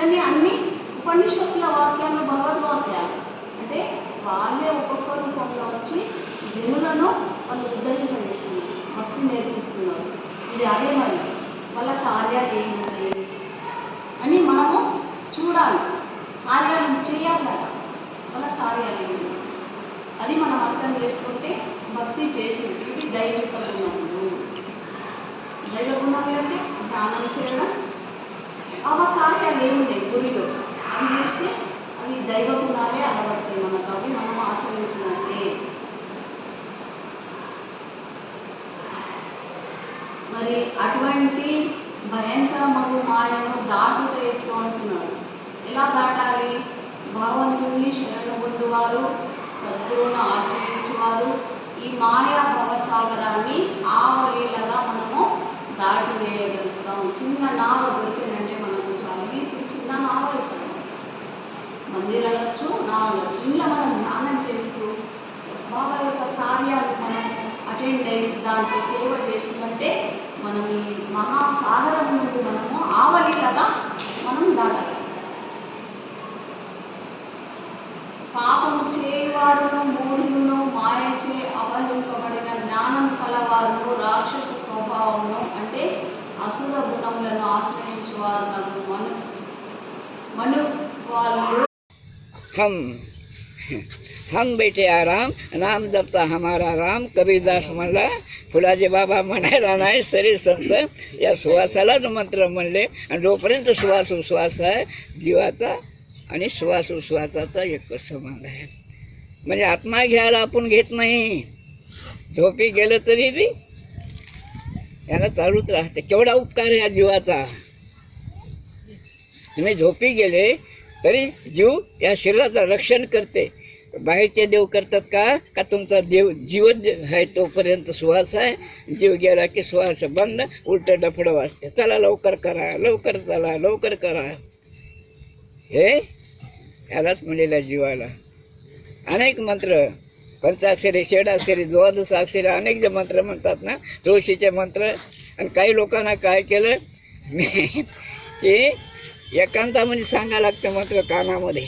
కానీ అన్ని ఉపనిషత్తుల వాక్యాలు భగవద్వాక్యాలు అంటే వాళ్ళే ఒక్కొక్క రూపంలో వచ్చి జనులను వాళ్ళు ఉద్ధరింపజేస్తున్నారు, భక్తి నేర్పిస్తున్నారు. ఇది అదే మరి వాళ్ళ కార్యాలు ఏముంది అని మనము చూడాలి, కార్యాలు చేయాలి కదా, వాళ్ళ కార్యాలు ఏముంది అది మనం అర్థం చేసుకుంటే భక్తి చేసింది. ఇవి దైవిక గుణములు. దైవ గుణములు అంటే ధ్యానం చేయడం, ఆ కార్యాలు ఏమున్నాయి గురిలో అవి చేస్తే అవి దైవ గుణాలే అలవడతాయి మనకు, అవి మనం ఆచరించినట్టే. మరి అటువంటి భయంకరమగు మాయను దాటుట ఎట్లు అంటున్నాడు. ఎలా దాటాలి? భగవంతుని శరణు పొందువారు, సద్గురువును ఆశ్రయించేవారు ఈ మాయా భవసాగరాన్ని ఆవలీలగా మనము దాటివేయగలుగుతాం. చిన్న నావ దొరికిందంటే మనకు చాలా ఇప్పుడు చిన్న నావ అయిపోయింది. మందిర్ అనొచ్చు, నావ అనొచ్చు. ఇలా మనం ధ్యానం చేస్తూ బాబా యొక్క కార్యాలు మనం అటెండ్ అయ్యి దాంట్లో సేవ చేస్తుందంటే మనం ఈ మహాసాగరం నుండి మనము ఆవలీలగా మనం దాటాలి. పాపము చేయవారును, మూఢులను, మాయచే అవలింపబడిన జ్ఞానం కలవారును, రాక్షస స్వభావమును అంటే అసుర గుణములను ఆశ్రయించేవారు నాకు మను వాళ్ళు. हम बैठे आराम, नाम जपता हमारा राम. कबीरदास म्हणला, फुलाजी बाबा म्हणायला नाही सरी संत या सुवासाला मंत्र म्हणले. आणि जोपर्यंत सुवास उश्वास आहे जीवाचा आणि श्वास उश्वासाचा एकच संबंध आहे. म्हणजे आत्मा घ्यायला आपण घेत नाही, झोपी गेलं तरी बी याला चालूच राहते. केवढा उपकार आहे या जीवाचा. तुम्ही झोपी गेले तरी जीव या शरीराचं रक्षण करते. बाहेरचे देव करतात का तुमचा देव जीवन आहे तोपर्यंत श्वास आहे, जीव गेला की श्वास बंद, उलट डफडं वाजते. चला लवकर करा, लवकर चला, लवकर करा. हे यालाच म्हणलेल्या जीवाला अनेक मंत्र, पंचाक्षरी, षडाक्षरी, द्वादशाक्षरी अनेक जे मंत्र म्हणतात ना, तुळशीचे मंत्र. आणि काही लोकांना काय केलं की एकांतामध्ये सांगायला लागतं मंत्र कानामध्ये.